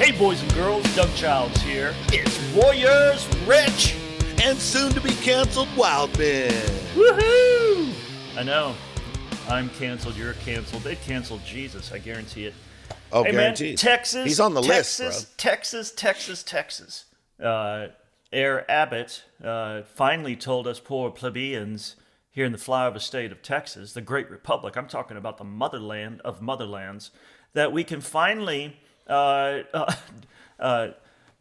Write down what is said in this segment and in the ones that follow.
Hey boys and girls, Doug Childs here. It's Warriors Rich and soon to be canceled Wildmen. Woohoo! I know. I'm canceled, you're canceled. They canceled Jesus, I guarantee it. Oh, hey guaranteed. Man, Texas. He's on the list, bro. Texas. Air Abbott finally told us poor plebeians here in the flyover state of Texas, the great republic, I'm talking about the motherland of motherlands, that we can finally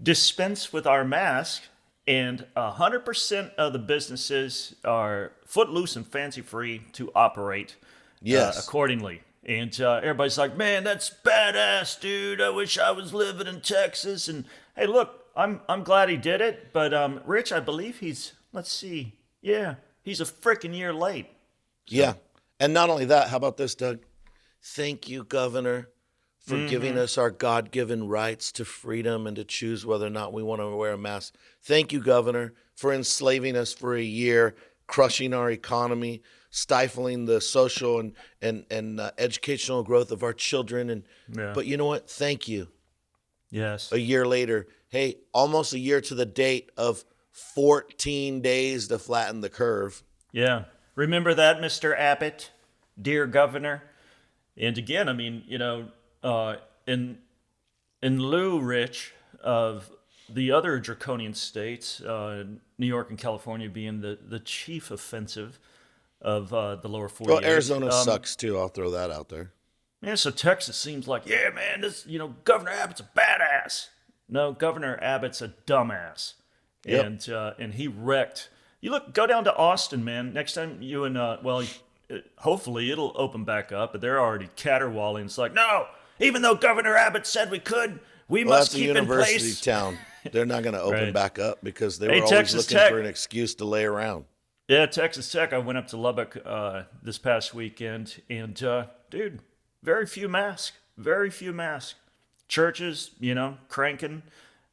dispense with our mask, and 100% of the businesses are footloose and fancy-free to operate accordingly. And everybody's like, man, that's badass, dude. I wish I was living in Texas. And hey, look, I'm glad he did it. But Rich, I believe he's a freaking year late. So. Yeah. And not only that, how about this, Doug? Thank you, Governor, for giving us our God-given rights to freedom and to choose whether or not we want to wear a mask. Thank you, Governor, for enslaving us for a year, crushing our economy, stifling the social and educational growth of our children. But you know what? Thank you. Yes. A year later, hey, almost a year to the date of 14 days to flatten the curve. Yeah. Remember that, Mr. Abbott, dear Governor? And again, I mean, in lieu, Rich, of the other draconian states, New York and California being the chief offensive of the lower 48. Well, Arizona sucks too. I'll throw that out there. Yeah, so Texas seems like, yeah, man, this, Governor Abbott's a badass. No, Governor Abbott's a dumbass. Yep. And he wrecked. Go down to Austin, man. Next time you and, hopefully it'll open back up, but they're already caterwauling. It's like, no, even though Governor Abbott said we could, we must keep in place. That's a university town. They're not going to open back up because they were always Texas looking Tech. for an excuse to lay around. Yeah, Texas Tech. I went up to Lubbock this past weekend, and dude, very few masks. Churches, cranking.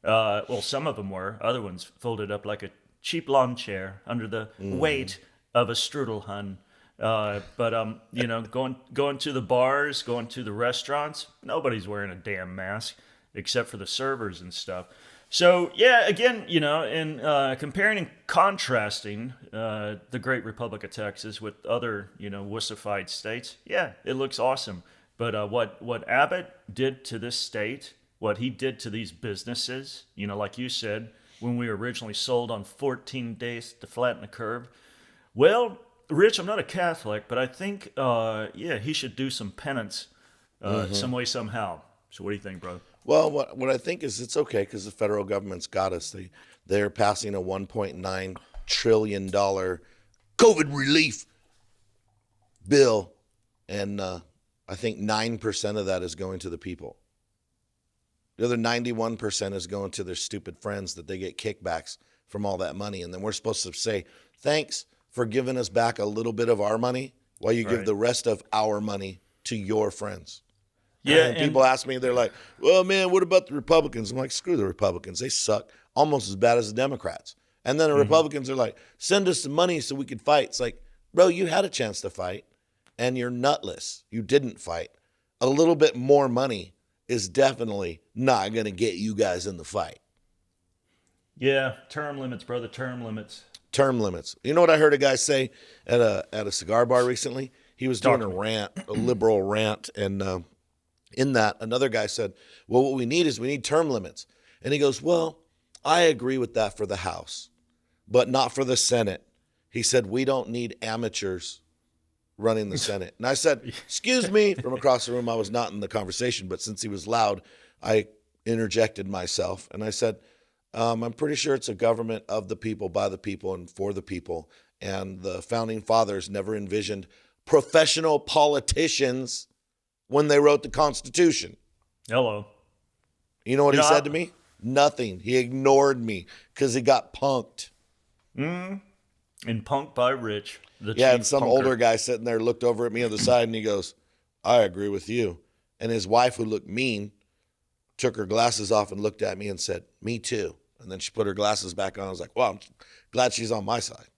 Some of them were. Other ones folded up like a cheap lawn chair under the weight of a strudelhun. Going to the bars, going to the restaurants, nobody's wearing a damn mask except for the servers and stuff. So, yeah, again, in comparing and contrasting the great Republic of Texas with other, wussified states, yeah, it looks awesome. But what Abbott did to this state, what he did to these businesses, like you said, when we were originally sold on 14 days to flatten the curve, well, Rich, I'm not a Catholic, but I think, he should do some penance some way, somehow. So what do you think, bro? Well, what I think is it's okay because the federal government's got us. They're passing a $1.9 trillion COVID relief bill, and I think 9% of that is going to the people. The other 91% is going to their stupid friends that they get kickbacks from all that money. And then we're supposed to say, thanks for giving us back a little bit of our money while you give the rest of our money to your friends. Yeah, and people ask me, they're like, well, man, what about the Republicans? I'm like, screw the Republicans. They suck almost as bad as the Democrats. And then the Republicans are like, send us some money so we can fight. It's like, bro, you had a chance to fight, and you're nutless. You didn't fight. A little bit more money is definitely not going to get you guys in the fight. Yeah, term limits, brother, term limits. Term limits. You know what I heard a guy say at a cigar bar recently? He was doing a liberal rant, and in that, another guy said, well, what we need term limits. And he goes, well, I agree with that for the House, but not for the Senate. He said, we don't need amateurs running the Senate. And I said, excuse me, from across the room. I was not in the conversation, but since he was loud, I interjected myself. And I said, I'm pretty sure it's a government of the people, by the people, and for the people. And the founding fathers never envisioned professional politicians when they wrote the Constitution. Hello. You know what he said to me? Nothing. He ignored me because he got punked. And punked by Rich. And some older guy sitting there looked over at me on the side and he goes, I agree with you. And his wife, who looked mean, took her glasses off and looked at me and said, me too. And then she put her glasses back on. I was like, well, I'm glad she's on my side.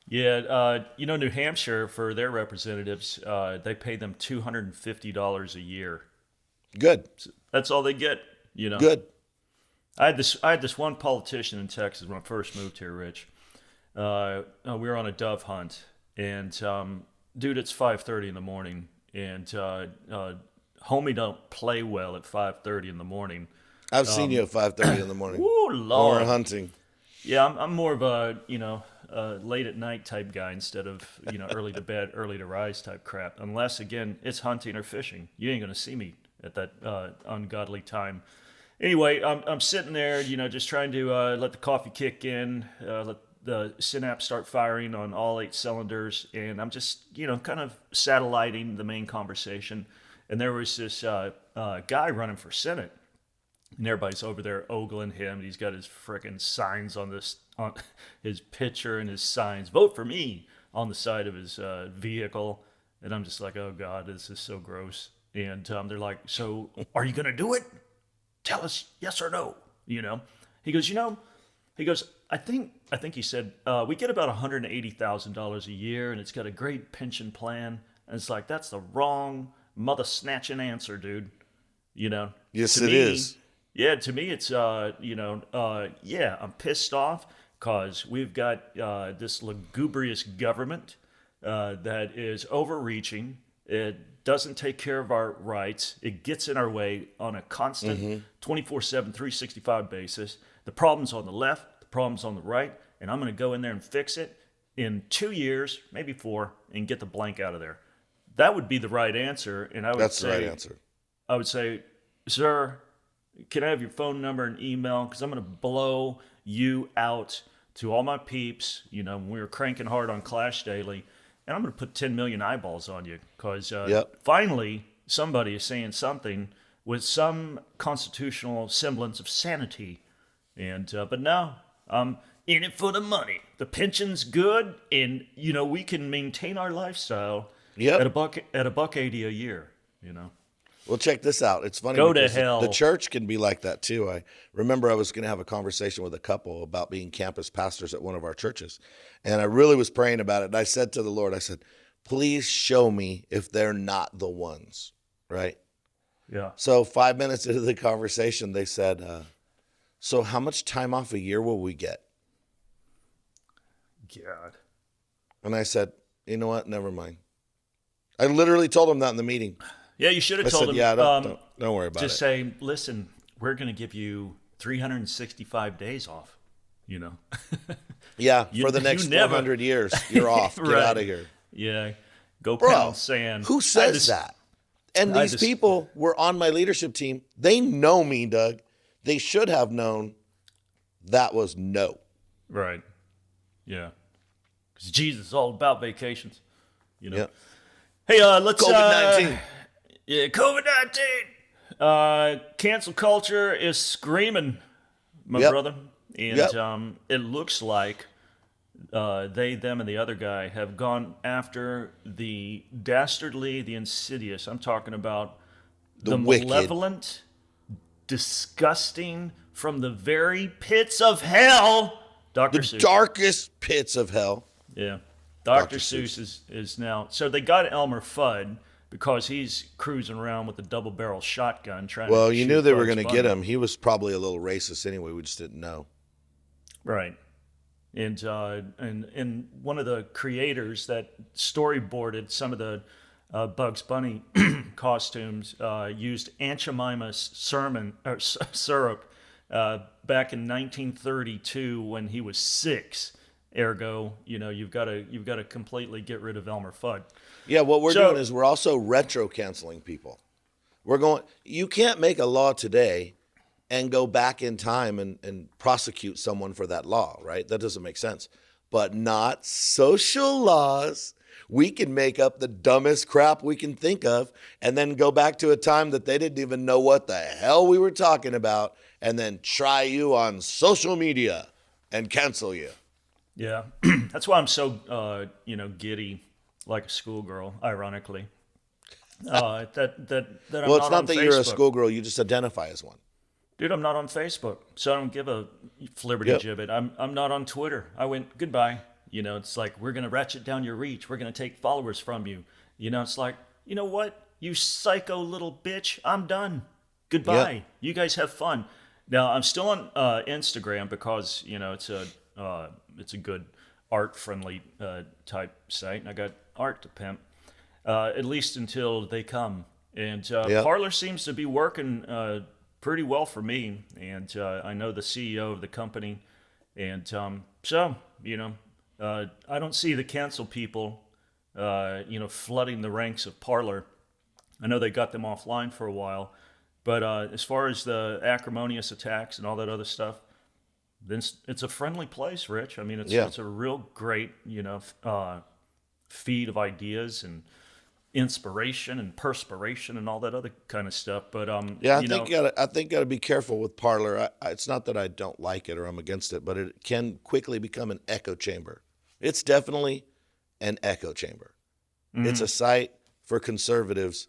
Yeah, New Hampshire, for their representatives, they pay them $250 a year. Good. That's all they get, you know. Good. I had this one politician in Texas when I first moved here, Rich. We were on a dove hunt, and dude, it's 5:30 in the morning, and homie don't play well at 5:30 in the morning. I've seen you at 5:30 in the morning. Ooh, When Lord. we're hunting. Yeah, I'm more of a late at night type guy instead of early to bed, early to rise type crap. Unless again it's hunting or fishing, you ain't gonna see me at that ungodly time. Anyway, I'm sitting there, just trying to let the coffee kick in, let the synapse start firing on all 8 cylinders, and I'm just kind of satelliting the main conversation. And there was this guy running for Senate. And everybody's over there ogling him. He's got his frickin' signs on his picture and his signs. Vote for me on the side of his vehicle. And I'm just like, oh God, this is so gross. And they're like, so are you gonna do it? Tell us yes or no. He goes, I think he said we get about $180,000 a year, and it's got a great pension plan. And it's like, that's the wrong mother snatching answer, dude. Yes, To it me, is. Yeah, to me, it's, I'm pissed off because we've got this lugubrious government that is overreaching. It doesn't take care of our rights. It gets in our way on a constant 24/7, 365 basis. The problem's on the left, the problem's on the right, and I'm going to go in there and fix it in 2 years, maybe 4, and get the blank out of there. That would be the right answer, and That's the right answer. I would say, sir, can I have your phone number and email? Because I'm going to blow you out to all my peeps. When we were cranking hard on Clash Daily, and I'm going to put 10 million eyeballs on you because finally somebody is saying something with some constitutional semblance of sanity. And but no, I'm in it for the money. The pension's good, and we can maintain our lifestyle at a buck 80 a year. Well, check this out. It's funny. Go to because hell. The church can be like that too. I remember I was going to have a conversation with a couple about being campus pastors at one of our churches. And I really was praying about it. And I said to the Lord, I said, please show me if they're not the ones, right? Yeah. So 5 minutes into the conversation, they said, so how much time off a year will we get? God. And I said, you know what? Never mind. I literally told them that in the meeting. Yeah, you should have I told said, him. yeah, don't worry about just it. say, listen, we're going to give you 365 days off. Yeah, You- for the you next never- 400 years, you're off. Get Right. out of here. Yeah, go Bro, pound sand. who says that? And these people were on my leadership team. They know me, Doug. They should have known that was no. Right. Yeah. Because Jesus is all about vacations. Yeah. Hey, let's COVID-19. Yeah, COVID-19. Cancel culture is screaming, my Yep. brother. And Yep. it looks like they, them, and the other guy have gone after the dastardly, the insidious. I'm talking about the wicked. malevolent, disgusting, from the very pits of hell, Dr. The Seuss. darkest pits of hell. Yeah. Dr. Dr. Seuss is now. So they got Elmer Fudd because he's cruising around with a double-barrel shotgun trying Well, to you shoot knew they were Bugs going to Bunny. get him. He was probably a little racist anyway. We just didn't know. Right. And one of the creators that storyboarded some of the Bugs Bunny costumes used Aunt Jemima's syrup back in 1932 when he was 6. Ergo, you've got to completely get rid of Elmer Fudd. Yeah, what we're So- doing is we're also retro canceling people. You can't make a law today and go back in time and prosecute someone for that law, right? That doesn't make sense. But not social laws. We can make up the dumbest crap we can think of and then go back to a time that they didn't even know what the hell we were talking about and then try you on social media and cancel you. Yeah, that's why I'm so giddy, like a schoolgirl. Ironically, that I'm Well, it's not on that you're a Facebook. schoolgirl. You just identify as one. Dude, I'm not on Facebook, so I don't give a flibberty Yep. gibbet. I'm not on Twitter. I went goodbye. It's like we're gonna ratchet down your reach. We're gonna take followers from you. It's like, you know what? you psycho little bitch. I'm done. Goodbye. Yep. You guys have fun. Now I'm still on Instagram because it's a good art friendly type site, and I got art to pimp. At least until they come. And Yep. Parler seems to be working pretty well for me. And I know the CEO of the company. And I don't see the cancel people, flooding the ranks of Parler. I know they got them offline for a while. But as far as the acrimonious attacks and all that other stuff, then it's a friendly place, Rich. I mean, it's a real great, feed of ideas and inspiration and perspiration and all that other kind of stuff. But I think you gotta be careful with Parler. It's not that I don't like it or I'm against it, but it can quickly become an echo chamber. It's definitely an echo chamber. It's a site for conservatives,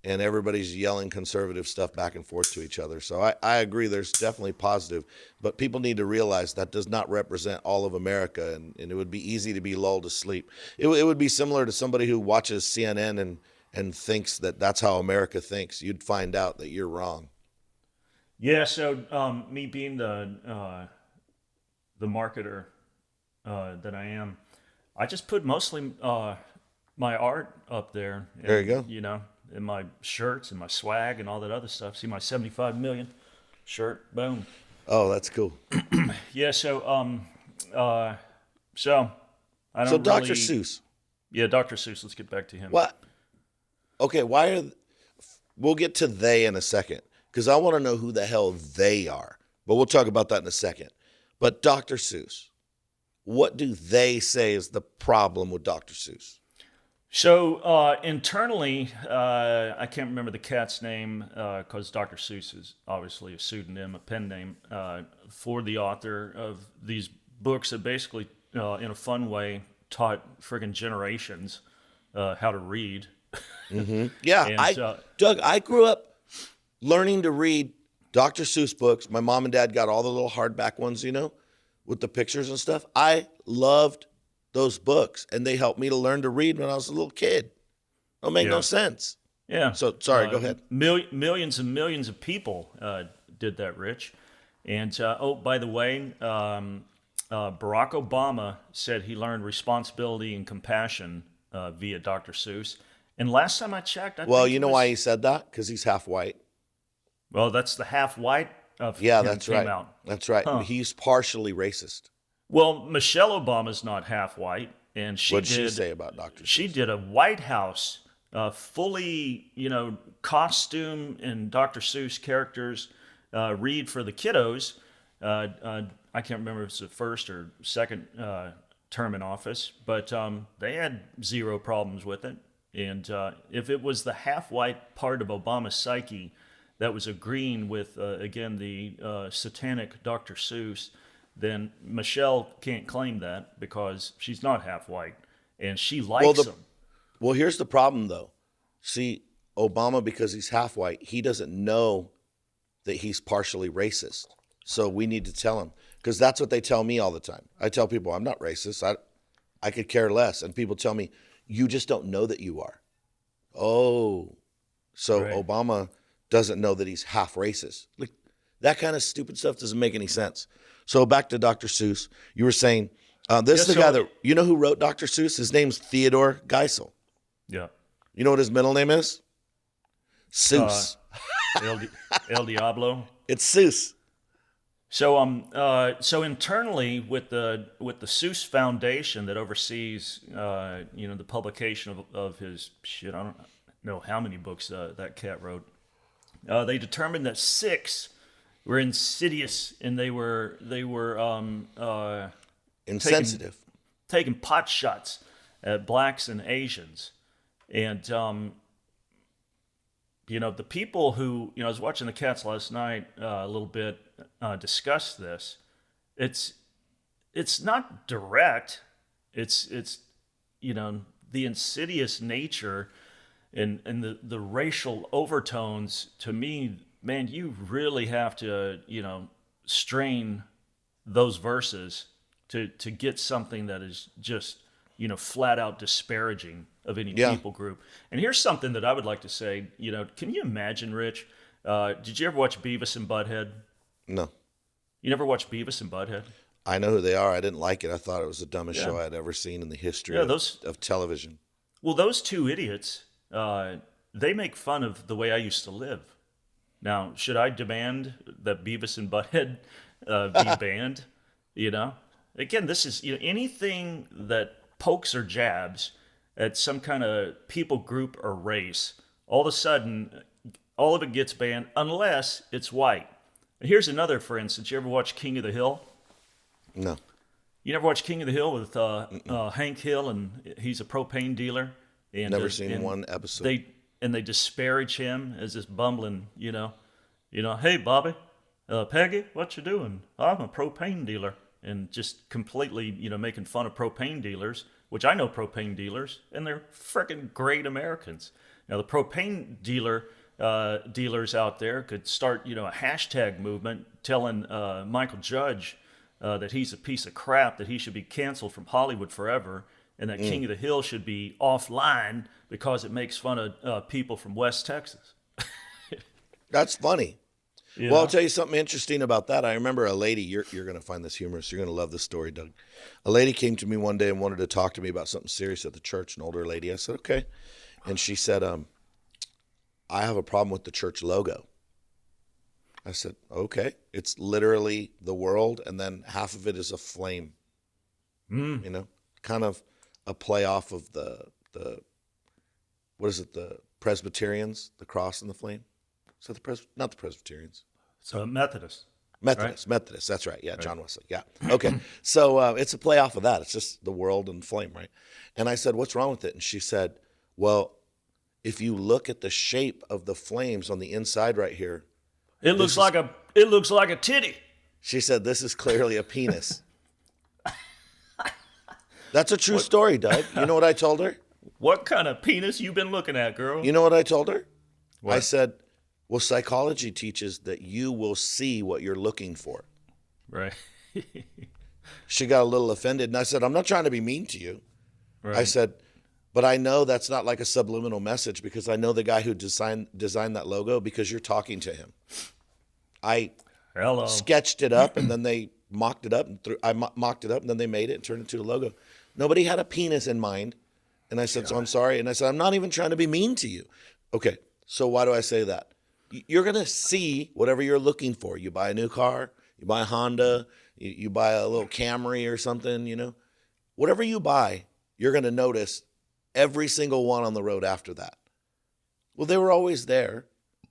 and everybody's yelling conservative stuff back and forth to each other. So I agree, there's definitely positive, but people need to realize that does not represent all of America, and it would be easy to be lulled to sleep. It would be similar to somebody who watches CNN and thinks that that's how America thinks. You'd find out that you're wrong. yeah. So me being the marketer that I am, I just put mostly my art up there. And, There you go. And my shirts and my swag and all that other stuff. See my 75 million shirt, boom. Oh, that's cool. Yeah, so I don't So Dr. really, Seuss. Yeah, Dr. Seuss, let's get back to him. What? Okay, we'll get to they in a second, because I want to know who the hell they are. But we'll talk about that in a second. But Dr. Seuss, what do they say is the problem with Dr. Seuss? So internally, I can't remember the cat's name because Dr. Seuss is obviously a pseudonym, a pen name for the author of these books that basically, in a fun way, taught friggin' generations how to read. Yeah, And, Doug, I grew up learning to read Dr. Seuss books. My mom and dad got all the little hardback ones, with the pictures and stuff. I loved those books, and they helped me to learn to read when I was a little kid. Don't make no sense. Yeah. So, sorry, go ahead. Millions and millions of people did that, Rich. And, by the way, Barack Obama said he learned responsibility and compassion via Dr. Seuss. And last time I checked, Well, you know why he said that? Because he's half white. Well, that's the half white of Yeah, him that's came right. out. That's right. Huh. He's partially racist. Well, Michelle Obama's not half white, and What did she say about Dr. Seuss? She did a White House fully, costume and Dr. Seuss characters read for the kiddos. I can't remember if it's the first or second term in office, but they had zero problems with it. And if it was the half-white part of Obama's psyche that was agreeing with, again, the satanic Dr. Seuss, then Michelle can't claim that because she's not half-white, and she likes them. Well, here's the problem, though. See, Obama, because he's half-white, he doesn't know that he's partially racist. So we need to tell him, because that's what they tell me all the time. I tell people, I'm not racist. I could care less. And people tell me, you just don't know that you are. Oh, so Right. Obama doesn't know that he's half racist. Like, that kind of stupid stuff doesn't make any sense. So back to Dr. Seuss. You were saying, this is the guy that, you know who wrote Dr. Seuss? His name's Theodore Geisel. Yeah. You know what his middle name is? Seuss. El Diablo. It's Seuss. So internally with the Seuss Foundation that oversees the publication of his shit, I don't know how many books that cat wrote. They determined that 6 were insidious, and they were Insensitive. taking pot shots at blacks and Asians, and the people who, I was watching the cats last night a little bit discuss this. It's not direct. It's the insidious nature and the racial overtones. To me, man, you really have to strain those verses to get something that is just flat out disparaging of any Yeah. people group. And here's something that I would like to say. Can you imagine, Rich? Did you ever watch Beavis and Butthead? No. You never watched Beavis and Butthead? I know who they are. I didn't like it. I thought it was the dumbest Yeah. show I'd ever seen in the history Yeah, of television. well, those two idiots, they make fun of the way I used to live. Now, should I demand that Beavis and Butthead be banned? Again, this is anything that pokes or jabs at some kind of people group or race. All of a sudden, all of it gets banned unless it's white. Here's another, for instance. You ever watch King of the Hill? No. You never watched King of the Hill with Hank Hill, and he's a propane dealer. And, Never seen one episode. They disparage him as this bumbling, hey Bobby, Peggy, what you doing? I'm a propane dealer, and just completely, making fun of propane dealers, which I know propane dealers, and they're freaking great Americans. Now the propane dealers out there could start, a hashtag movement telling Michael Judge that he's a piece of crap, that he should be canceled from Hollywood forever, and that King of the Hill should be offline because it makes fun of people from West Texas. That's funny. You Well, know? I'll tell you something interesting about that. I remember a lady, you're going to find this humorous. You're going to love this story, Doug. A lady came to me one day and wanted to talk to me about something serious at the church, an older lady. I said, okay. And she said, I have a problem with the church logo. I said, okay. It's literally the world, and then half of it is a flame. Kind of a play off of the what is it, the Presbyterians, the cross and the flame? Is that not the Presbyterians? So Methodist. Methodist. That's right. Yeah, right. John Wesley. Yeah. Okay. So it's a play off of that. It's just the world and flame, right? And I said, what's wrong with it? And she said, well, if you look at the shape of the flames on the inside right here, it looks like a titty. She said, this is clearly a penis. That's a true story, Doug. You know what I told her? What kind of penis you been looking at, girl? You know what I told her? What? I said, well, psychology teaches that you will see what you're looking for. Right. She got a little offended, and I said, I'm not trying to be mean to you. Right. I said, but I know that's not like a subliminal message because I know the guy who designed that logo because you're talking to him. I sketched it up, and then they mocked it up, and I mocked it up, and then they made it and turned it into a logo. Nobody had a penis in mind. And I said, so I'm sorry. And I said, I'm not even trying to be mean to you. Okay, so why do I say that? You're going to see whatever you're looking for. You buy a new car, you buy a Honda, you buy a little Camry or something, Whatever you buy, you're going to notice every single one on the road after that. Well, they were always there.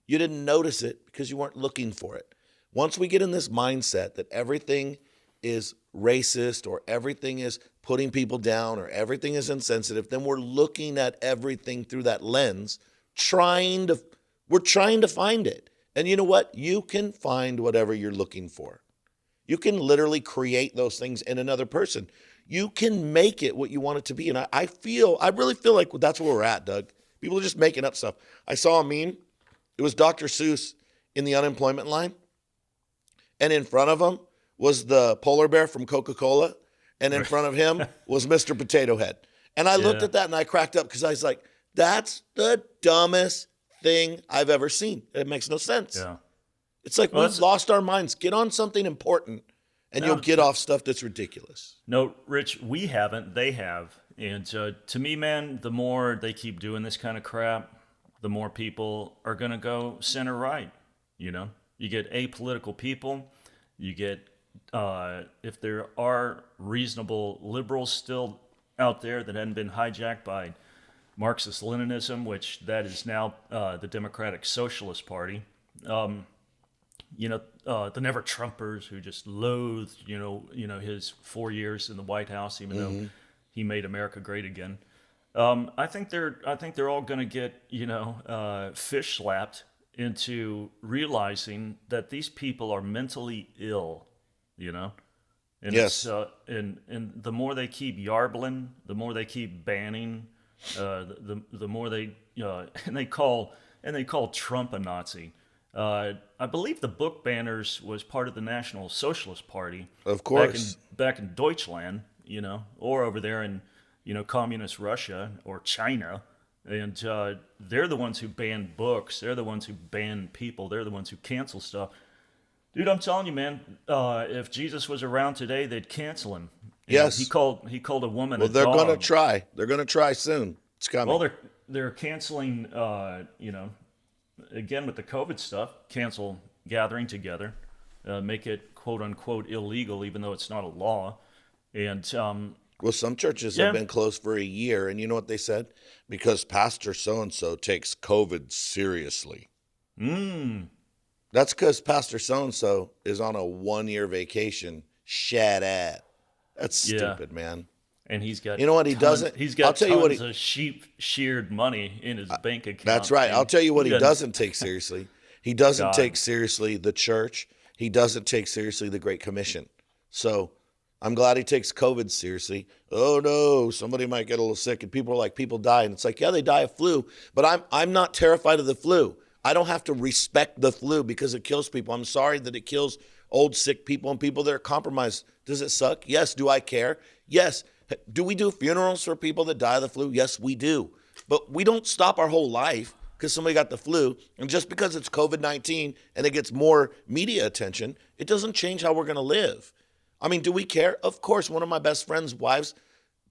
You didn't notice it because you weren't looking for it. Once we get in this mindset that everything is racist or everything is putting people down or everything is insensitive, then we're looking at everything through that lens, we're trying to find it. And you know what? You can find whatever you're looking for. You can literally create those things in another person. You can make it what you want it to be. And I really feel like that's where we're at, Doug. People are just making up stuff. I saw a meme. It was Dr. Seuss in the unemployment line. And in front of him was the polar bear from Coca-Cola. And in front of him was Mr. Potato Head. And I looked at that and I cracked up because I was like, that's the dumbest thing I've ever seen. It makes no sense. Yeah. It's like we've lost our minds. Get on something important and you'll get off stuff that's ridiculous. No, Rich, we haven't. They have. And to me, man, the more they keep doing this kind of crap, the more people are going to go center right. You get apolitical people. You get, if there are reasonable liberals still out there that hadn't been hijacked by Marxist-Leninism, which that is now the Democratic Socialist Party. The never-Trumpers who just loathed, his 4 years in the White House, even though he made America great again. I think they're all going to get, fish slapped into realizing that these people are mentally ill, And yes. And the more they keep yarbling, the more they keep banning, the more they and they call Trump a Nazi. I believe the book banners was part of the National Socialist Party. Of course. Back in Deutschland, or over there in communist Russia or China. And they're the ones who ban books. They're the ones who ban people. They're the ones who cancel stuff. Dude, I'm telling you, man, if Jesus was around today, they'd cancel him. Yes. He called a woman Well, a they're dog. going to try. They're going to try soon. It's coming. Well, they're canceling, again with the COVID stuff, cancel gathering together, make it quote unquote illegal, even though it's not a law. And Well, some churches have been closed for a year, and you know what they said? Because Pastor so-and-so takes COVID seriously. That's because Pastor so-and-so is on a 1-year vacation. Shut up. That's stupid, man. And he's got You know what he doesn't? He's got I'll tell you what of sheep sheared money in his bank account. That's right. I'll tell you what he doesn't- doesn't take seriously. He doesn't God. take seriously the church. He doesn't take seriously the Great Commission. So I'm glad he takes COVID seriously. Oh no, somebody might get a little sick, and people are like, people die, and it's like, yeah, they die of flu, but I'm not terrified of the flu. I don't have to respect the flu because it kills people. I'm sorry that it kills old, sick people and people that are compromised. Does it suck? Yes. Do I care? Yes. Do we do funerals for people that die of the flu? Yes, we do. But we don't stop our whole life because somebody got the flu. And just because it's COVID-19 and it gets more media attention, it doesn't change how we're going to live. I mean, do we care? Of course. One of my best friend's wives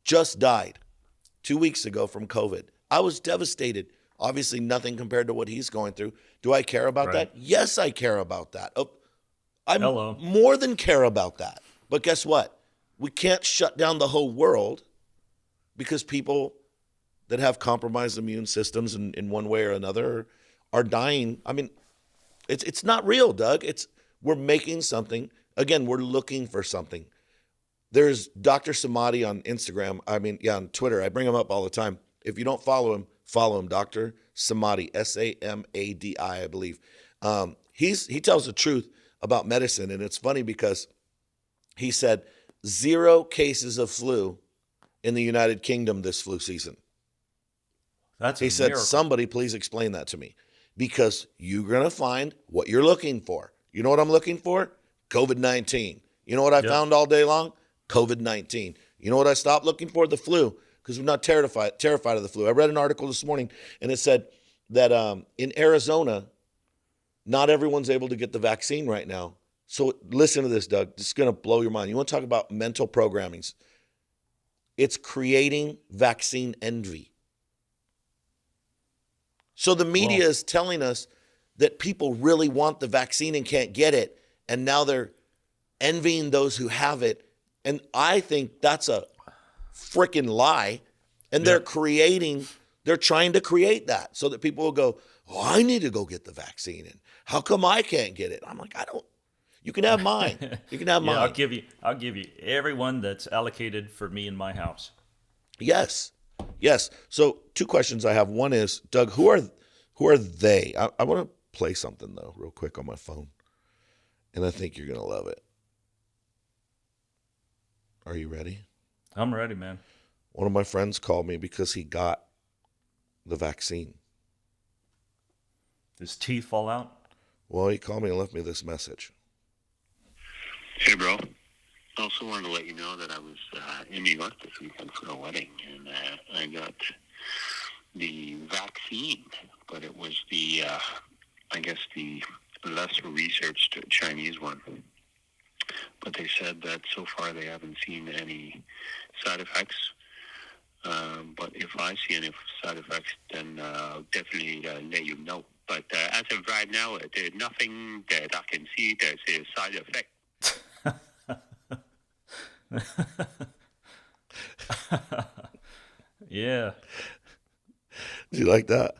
just died 2 weeks ago from COVID. I was devastated. Obviously, nothing compared to what he's going through. Do I care about that? Yes, I care about that. I more than care about that. But guess what? We can't shut down the whole world because people that have compromised immune systems in one way or another are dying. I mean, it's not real, Doug. We're making something. Again, we're looking for something. There's Dr. Samadi on Instagram. On Twitter. I bring him up all the time. If you don't follow him, Dr. Samadi, Samadi, I believe. He tells the truth about medicine, and it's funny because he said 0 cases of flu in the United Kingdom this flu season. He said, miracle. Somebody please explain that to me, because you're going to find what you're looking for. You know what I'm looking for? COVID-19. You know what I found all day long? COVID-19. You know what I stopped looking for? The flu, because I'm not terrified of the flu. I read an article this morning, and it said that in Arizona, not everyone's able to get the vaccine right now. So listen to this, Doug. This is going to blow your mind. You want to talk about mental programmings? It's creating vaccine envy. So the media is telling us that people really want the vaccine and can't get it, and now they're envying those who have it. And I think that's a freaking lie. And they're trying to create that so that people will go, oh, I need to go get the vaccine. And how come I can't get it? I'm like, you can have mine. You can have mine. I'll give you everyone that's allocated for me in my house. Yes. So 2 questions I have. One is, Doug, who are they? I want to play something though, real quick on my phone. And I think you're going to love it. Are you ready? I'm ready, man. One of my friends called me because he got the vaccine. His teeth fall out? Well, he called me and left me this message. Hey, bro. I also wanted to let you know that I was in New York this weekend for a wedding, and I got the vaccine, but it was the less researched Chinese one. But they said that so far they haven't seen any side effects. But if I see any side effects, then I'll definitely let you know. But as of right now, there's nothing that I can see that's a side effect. Yeah. Do you like that?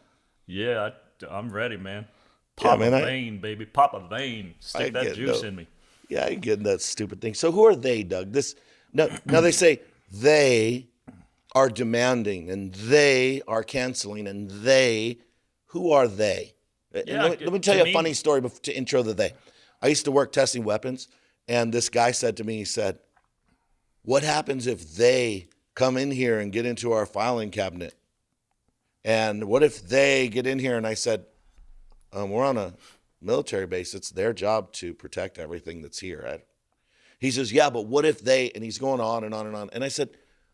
Yeah, I'm ready, man. Pop a vein, baby. Pop a vein. Stick that juice in me. Yeah, I get that stupid thing. So who are they, Doug? Now they say they are demanding and they are canceling and who are they? Yeah, let me tell you a funny story to intro the they. I used to work testing weapons, and this guy said to me, he said, what happens if they come in here and get into our filing cabinet? And what if they get in here? And I said, we're on a military base. It's their job to protect everything that's here. He says, yeah, but what if they, and he's going on and on and on. And I said,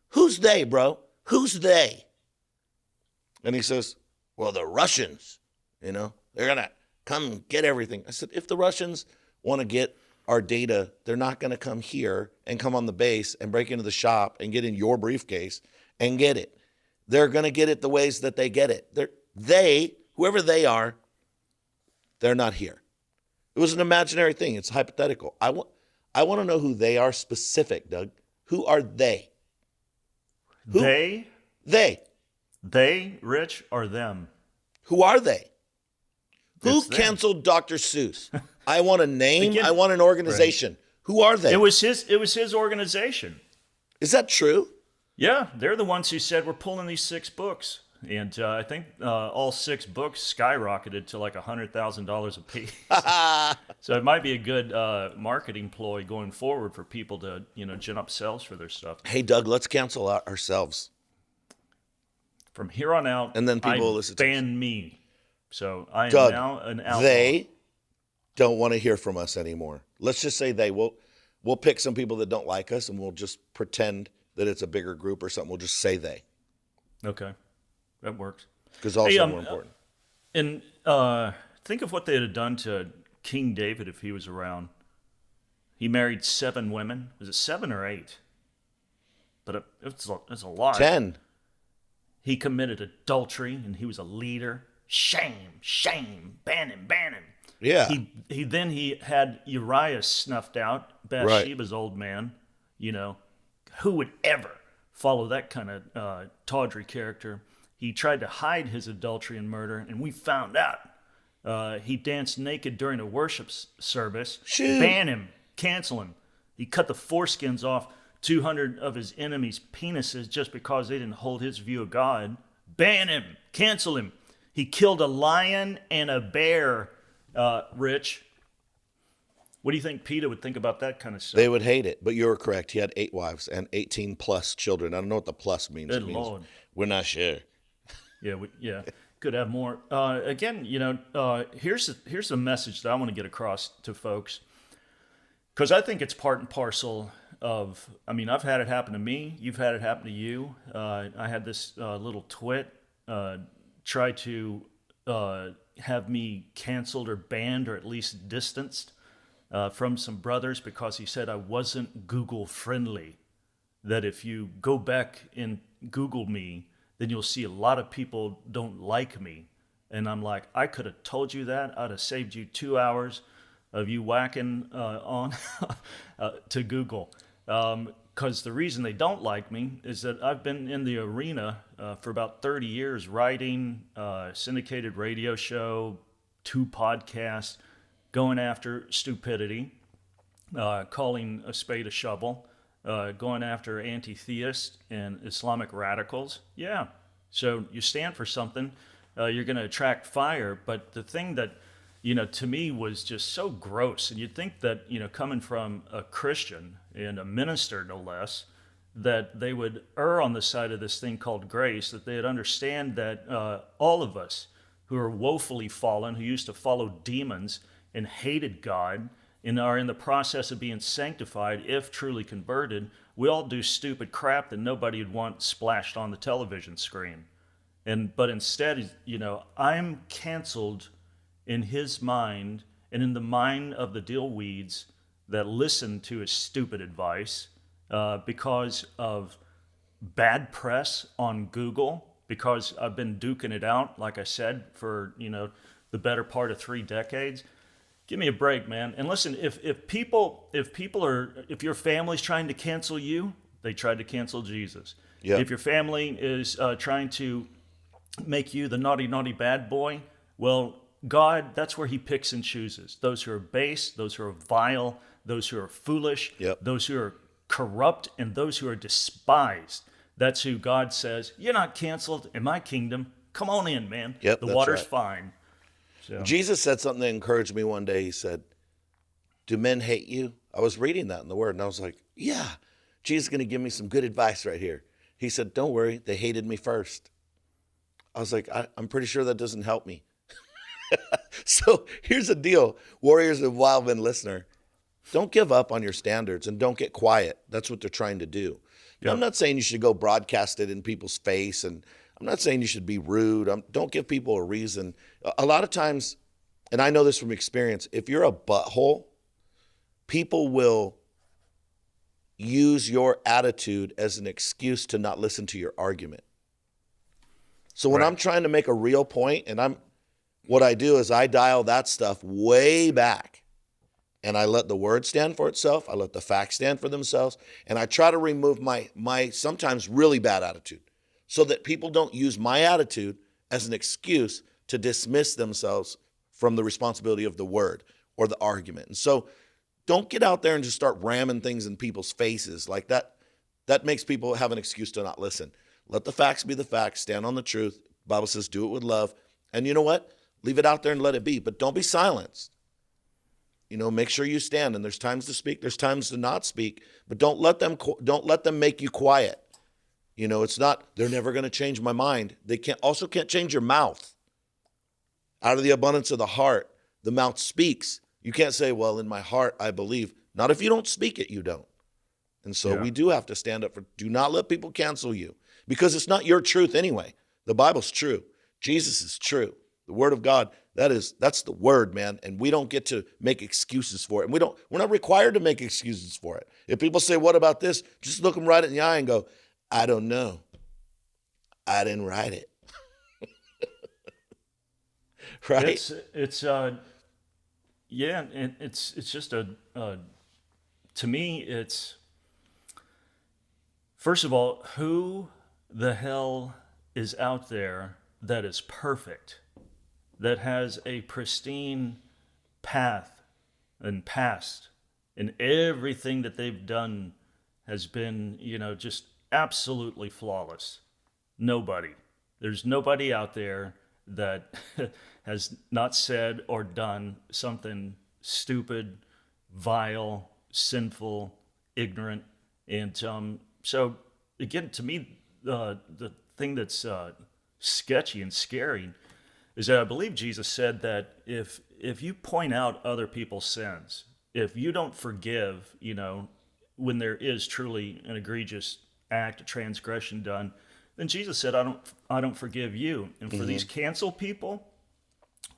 who's they, bro? who's they? And he says, well, the Russians, they're going to come get everything. I said, if the Russians want to get our data, they're not going to come here and come on the base and break into the shop and get in your briefcase and get it. They're going to get it the ways that they get it. Whoever they are, they're not here. It was an imaginary thing. It's hypothetical. I want to know who they are specific, Doug. Who are they? Who? They? They. They, Rich, or them? Who are they? Who It's them. canceled Dr. Seuss? I want a name. Again, I want an organization. Right. Who are they? It was his organization. Is that true? Yeah, they're the ones who said we're pulling these 6 books. And I think all 6 books skyrocketed to like $100,000 a piece. So it might be a good marketing ploy going forward for people to, gin up sales for their stuff. Hey, Doug, let's cancel out ourselves. From here on out, and then people will listen to ban me. So I am Doug, now an outlaw. They don't want to hear from us anymore. Let's just say they. We'll pick some people that don't like us, and we'll just pretend that it's a bigger group or something. We'll just say they. Okay. That works. Because also more important. And think of what they had done to King David if he was around. He married 7 women. Was it 7 or 8? But it's a lot. 10. He committed adultery, and he was a leader. Shame, ban him. Yeah. He had Uriah snuffed out, Bathsheba's old man. Who would ever follow that kind of tawdry character? He tried to hide his adultery and murder, and we found out. He danced naked during a worship service. Shoot. Ban him. Cancel him. He cut the foreskins off 200 of his enemies' penises just because they didn't hold his view of God. Ban him. Cancel him. He killed a lion and a bear, Rich. What do you think PETA would think about that kind of stuff? They would hate it, but you were correct. He had 8 wives and 18 plus children. I don't know what the plus means. Good it means Lord. We're not sure. Yeah, could have more. Again, here's the message that I want to get across to folks, because I think it's part and parcel of. I've had it happen to me. You've had it happen to you. I had this little twit try to have me canceled or banned or at least distanced from some brothers because he said I wasn't Google friendly. That if you go back and Google me, then you'll see a lot of people don't like me. And I'm like, I could have told you that. I'd have saved you 2 hours of you whacking on to Google. Because the reason they don't like me is that I've been in the arena for about 30 years, writing, syndicated radio show, 2 podcasts, going after stupidity, calling a spade a shovel, going after anti-theists and Islamic radicals. Yeah, so you stand for something, you're going to attract fire. But the thing that, to me was just so gross, and you'd think that, coming from a Christian and a minister, no less, that they would err on the side of this thing called grace, that they'd understand that all of us who are woefully fallen, who used to follow demons and hated God, and are in the process of being sanctified, if truly converted, we all do stupid crap that nobody would want splashed on the television screen. But instead, I'm canceled in his mind and in the mind of the dillweeds that listen to his stupid advice because of bad press on Google, because I've been duking it out, like I said, for the better part of 3 decades. Give me a break, man. And listen, if your family's trying to cancel you, they tried to cancel Jesus. Yep. If your family is trying to make you the naughty, naughty bad boy, well, God, that's where he picks and chooses. Those who are base, those who are vile, those who are foolish, Yep. those who are corrupt, and those who are despised. That's who God says, you're not canceled in my kingdom. Come on in, man. Yep, the that's water's right. fine. So. Jesus said something that encouraged me one day. He said, do men hate you? I was reading that in the Word, and I was like, yeah, Jesus is going to give me some good advice right here. He said, don't worry, they hated me first. I was like, I'm pretty sure that doesn't help me. So here's the deal, Warriors of Wildmen listener. Don't give up on your standards and don't get quiet. That's what they're trying to do. Now, I'm Yep. not saying you should go broadcast it in people's face, and I'm not saying you should be rude. Don't give people a reason. A lot of times, and I know this from experience, if you're a butthole, people will use your attitude as an excuse to not listen to your argument. So when Right. I'm trying to make a real point, and what I do is I dial that stuff way back, and I let the word stand for itself. I let the facts stand for themselves, and I try to remove my sometimes really bad attitude, so that people don't use my attitude as an excuse to dismiss themselves from the responsibility of the word or the argument. And so don't get out there and just start ramming things in people's faces like that. That makes people have an excuse to not listen. Let the facts be the facts. Stand on the truth. The Bible says do it with love. And you know what? Leave it out there and let it be. But don't be silenced. Make sure you stand. And there's times to speak. There's times to not speak. But don't let them make you quiet. It's not. They're never going to change my mind. They can't change your mouth. Out of the abundance of the heart, the mouth speaks. You can't say, well, in my heart, I believe. Not if you don't speak it, you don't. And so we do have to stand up for, do not let people cancel you, because it's not your truth anyway. The Bible's true. Jesus is true. The word of God, that's the word, man. And we don't get to make excuses for it. And we're not required to make excuses for it. If people say, what about this? Just look them right in the eye and go, I don't know. I didn't write it. Right? Yeah, and it's just to me, it's, first of all, who the hell is out there that is perfect, that has a pristine path and past, and everything that they've done has been, just absolutely flawless? Nobody. There's nobody out there that has not said or done something stupid, vile, sinful, ignorant. And so, again, to me, the thing that's sketchy and scary is that I believe Jesus said that if you point out other people's sins, if you don't forgive, when there is truly an egregious act, a transgression done, then Jesus said, I don't forgive you. And for these cancel people,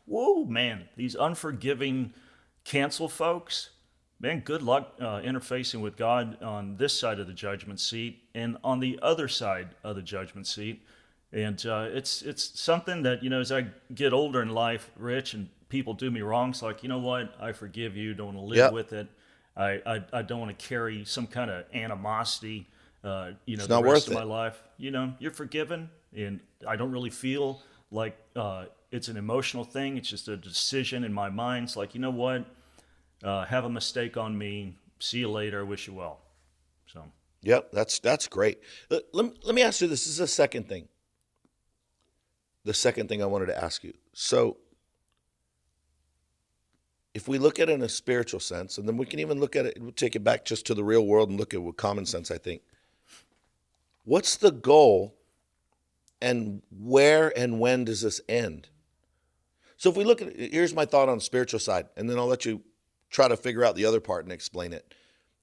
whoa, man, these unforgiving cancel folks, man, good luck interfacing with God on this side of the judgment seat and on the other side of the judgment seat. And it's something that, as I get older in life, Rich, and people do me wrong, it's like, you know what, I forgive you, don't want to live with it. I don't want to carry some kind of animosity, It's the not rest worth of my it. life. You're forgiven, and I don't really feel like it's an emotional thing. It's just a decision in my mind. It's like, you know what, have a mistake on me. See you later. Wish you well. So. Yep, that's great. Let me ask you this. This is the second thing. The second thing I wanted to ask you. So, if we look at it in a spiritual sense, and then we can even look at it, we'll take it back just to the real world and look at it with common sense, I think. What's the goal, and where and when does this end? So if we look at it, here's my thought on the spiritual side, and then I'll let you try to figure out the other part and explain it.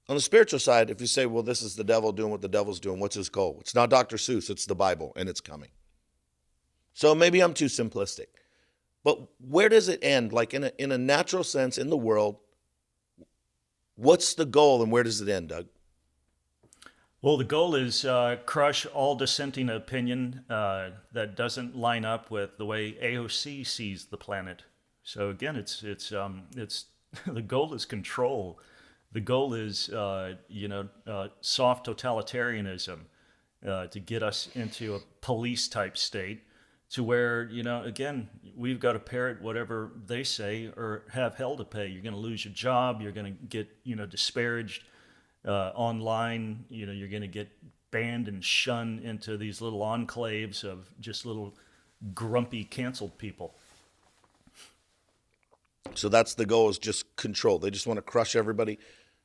On the spiritual side, if you say, well, this is the devil doing what the devil's doing, what's his goal? It's not Dr. Seuss, it's the Bible, and it's coming. So maybe I'm too simplistic. But where does it end? Like in a natural sense, in the world, what's the goal and where does it end, Doug? Well, the goal is crush all dissenting opinion that doesn't line up with the way AOC sees the planet. So again, it's the goal is control. The goal is soft totalitarianism to get us into a police type state, to where, again, we've got to parrot whatever they say or have hell to pay. You're going to lose your job. You're going to get, disparaged online. You're going to get banned and shunned into these little enclaves of just little grumpy canceled people. So that's the goal, is just control. They just want to crush everybody.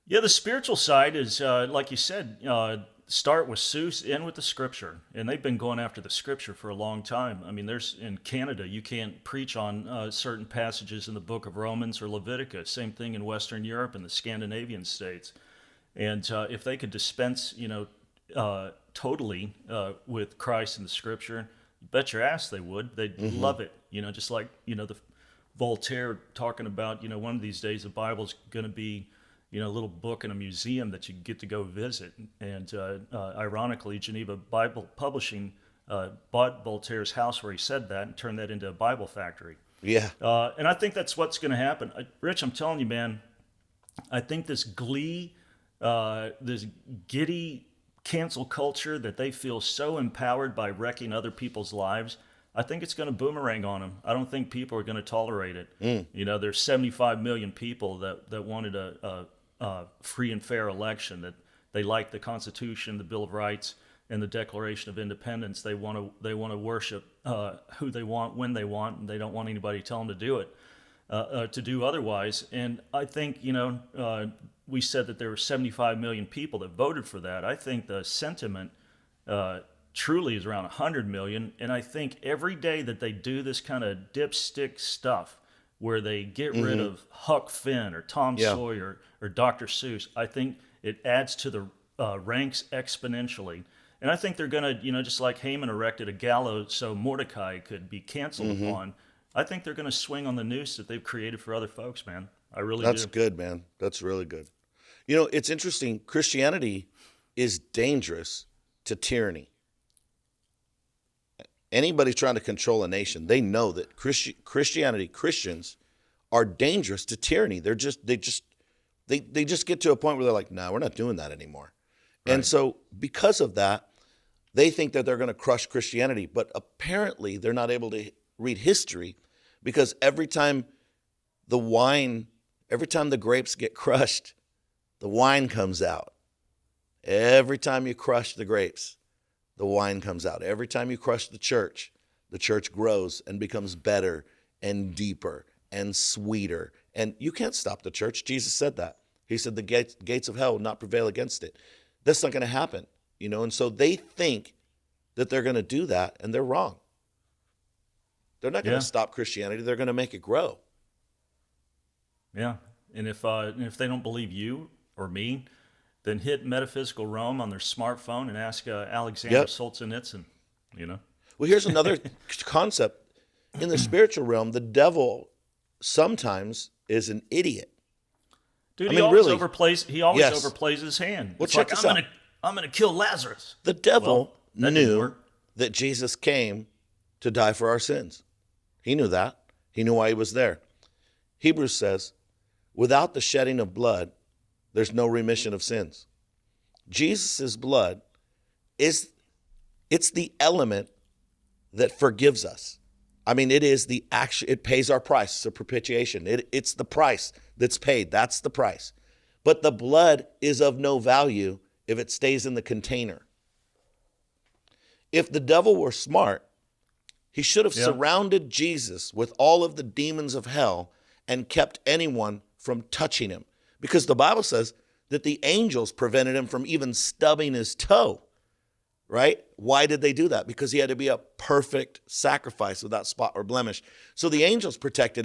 Yeah, the spiritual side is, like you said, start with Seuss, end with the scripture. And they've been going after the scripture for a long time. I mean, in Canada, you can't preach on certain passages in the book of Romans or Leviticus. Same thing in Western Europe and the Scandinavian states. And if they could dispense, totally with Christ and the Scripture, bet your ass they would. They'd love it. Just like the Voltaire talking about. One of these days the Bible's going to be a little book in a museum that you get to go visit. And ironically, Geneva Bible Publishing bought Voltaire's house where he said that and turned that into a Bible factory. Yeah. And I think that's what's going to happen. Rich, I'm telling you, man, I think this glee, this giddy cancel culture that they feel so empowered by wrecking other people's lives, I think it's going to boomerang on them. I don't think people are going to tolerate it. There's 75 million people that wanted a free and fair election, that they like the Constitution, the Bill of Rights, and the Declaration of Independence. They want to worship who they want when they want, and they don't want anybody to tell them to do it, to do otherwise. And I think we said that there were 75 million people that voted for that. I think the sentiment truly is around 100 million, and I think every day that they do this kind of dipstick stuff, where they get rid of Huck Finn or Tom Sawyer or Dr. Seuss, I think it adds to the ranks exponentially. And I think they're going to, just like Haman erected a gallows so Mordecai could be canceled upon, I think they're going to swing on the noose that they've created for other folks, man. I really do. That's good, man. That's really good. It's interesting. Christianity is dangerous to tyranny. Anybody trying to control a nation, they know that Christians are dangerous to tyranny. They just get to a point where they're like, no, we're not doing that anymore. Right. And so because of that, they think that they're going to crush Christianity, but apparently they're not able to read history, because every time the grapes get crushed, the wine comes out. Every time you crush the grapes, the wine comes out. Every time you crush the church grows and becomes better and deeper and sweeter. And you can't stop the church. Jesus said that. He said the gates of hell will not prevail against it. That's not going to happen, and so they think that they're going to do that, and they're wrong. They're not going to stop Christianity. They're going to make it grow. Yeah, and if they don't believe you or me, then hit Metaphysical Rome on their smartphone and ask Alexander Solzhenitsyn, Well, here's another concept. In the spiritual realm, the devil sometimes is an idiot. Dude, he always overplays his hand. Well, it's check like, this out. I'm gonna kill Lazarus. The devil knew that Jesus came to die for our sins. He knew that. He knew why he was there. Hebrews says, without the shedding of blood, there's no remission of sins. Jesus' blood it's the element that forgives us. I mean, it is the action. It pays our price. It's a propitiation. It's the price that's paid. That's the price. But the blood is of no value if it stays in the container. If the devil were smart, he should have surrounded Jesus with all of the demons of hell and kept anyone from touching him. Because the Bible says that the angels prevented him from even stubbing his toe. Right? Why did they do that? Because he had to be a perfect sacrifice without spot or blemish. So the angels protected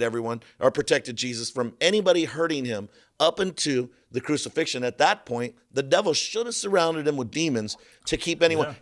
Jesus from anybody hurting him up into the crucifixion. At that point, the devil should have surrounded him with demons to keep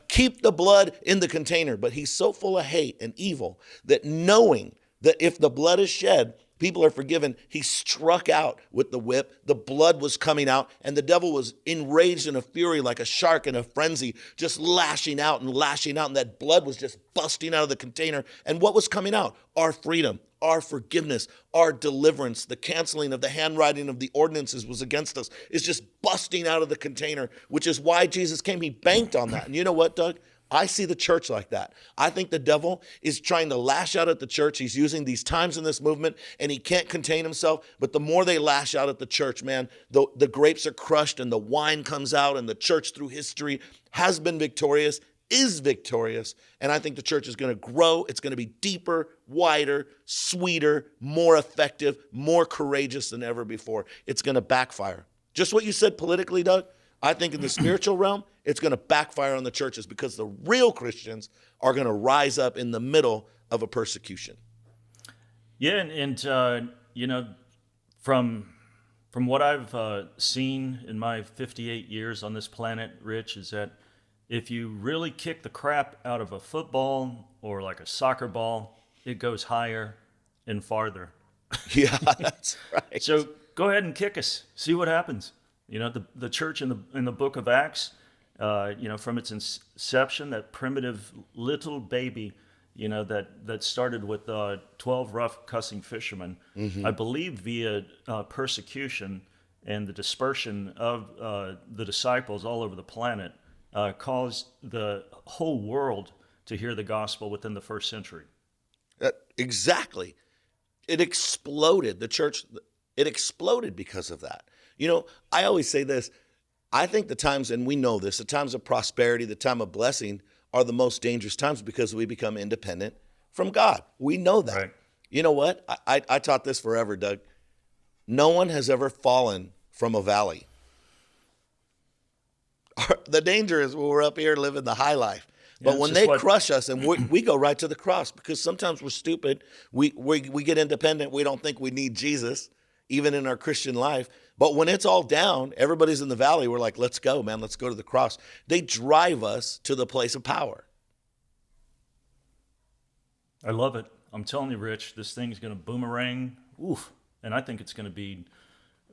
keep the blood in the container. But he's so full of hate and evil that, knowing that if the blood is shed, people are forgiven, he struck out with the whip. The blood was coming out, and the devil was enraged in a fury like a shark in a frenzy, just lashing out, and that blood was just busting out of the container. And what was coming out? Our freedom, our forgiveness, our deliverance. The canceling of the handwriting of the ordinances was against us. It's just busting out of the container, which is why Jesus came. He banked on that. And you know what, Doug? I see the church like that. I think the devil is trying to lash out at the church. He's using these times in this movement, and he can't contain himself. But the more they lash out at the church, man, the grapes are crushed and the wine comes out, and the church through history has been victorious, is victorious. And I think the church is going to grow. It's going to be deeper, wider, sweeter, more effective, more courageous than ever before. It's going to backfire. Just what you said politically, Doug. I think in the spiritual realm, it's going to backfire on the churches, because the real Christians are going to rise up in the middle of a persecution. Yeah, and from what I've seen in my 58 years on this planet, Rich, is that if you really kick the crap out of a football or like a soccer ball, it goes higher and farther. Yeah, that's right. So go ahead and kick us. See what happens. The church in the book of Acts, from its inception, that primitive little baby, that started with 12 rough cussing fishermen, I believe via persecution and the dispersion of the disciples all over the planet, caused the whole world to hear the gospel within the first century. Exactly. It exploded. The church, it exploded because of that. I always say this. I think the times, and we know this, the times of prosperity, the time of blessing are the most dangerous times because we become independent from God. We know that. Right. You know what? I taught this forever, Doug. No one has ever fallen from a valley. The danger is when we're up here living the high life. But when they crush us, and we go right to the cross, because sometimes we're stupid. We get independent. We don't think we need Jesus, even in our Christian life. But when it's all down, everybody's in the valley. We're like, let's go, man. Let's go to the cross. They drive us to the place of power. I love it. I'm telling you, Rich, this thing's going to boomerang. Oof. And I think it's going to be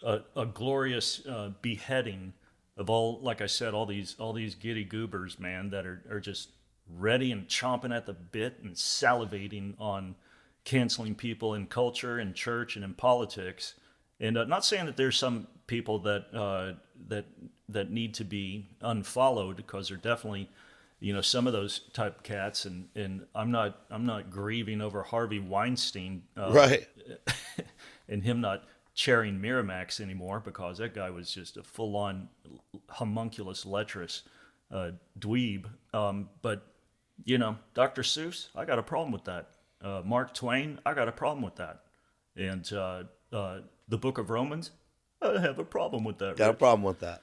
a glorious beheading of all, like I said, all these giddy goobers, man, that are just ready and chomping at the bit and salivating on canceling people in culture and church and in politics. And not saying that there's some people that need to be unfollowed, because they're definitely, some of those type cats. And I'm not grieving over Harvey Weinstein, Right, and him not chairing Miramax anymore, because that guy was just a full-on homunculus lecherous dweeb. But Dr. Seuss, I got a problem with that. Mark Twain, I got a problem with that. And the book of Romans, I have a problem with that. got a problem with that.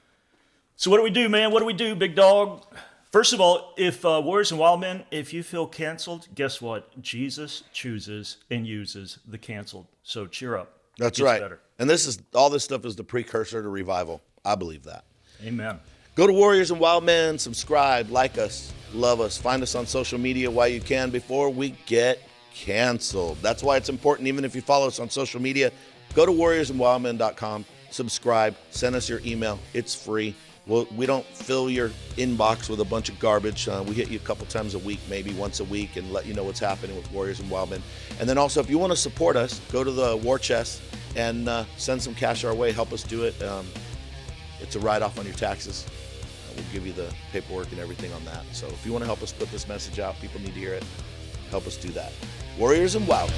So what do we do, man? What do we do, big dog? First of all, if Warriors and Wildmen, if you feel canceled, guess what? Jesus chooses and uses the canceled. So cheer up. That's Gets right. better. And all this stuff is the precursor to revival. I believe that. Amen. Go to Warriors and Wildmen, subscribe, like us, love us, find us on social media while you can before we get canceled. That's why it's important, even if you follow us on social media, go to warriorsandwildmen.com, subscribe, send us your email. It's free. We don't fill your inbox with a bunch of garbage. We hit you a couple times a week, maybe once a week, and let you know what's happening with Warriors and Wildmen. And then also, if you want to support us, go to the War Chest and send some cash our way. Help us do it. It's a write-off on your taxes. We'll give you the paperwork and everything on that. So if you want to help us put this message out, people need to hear it, help us do that. Warriors and Wildmen.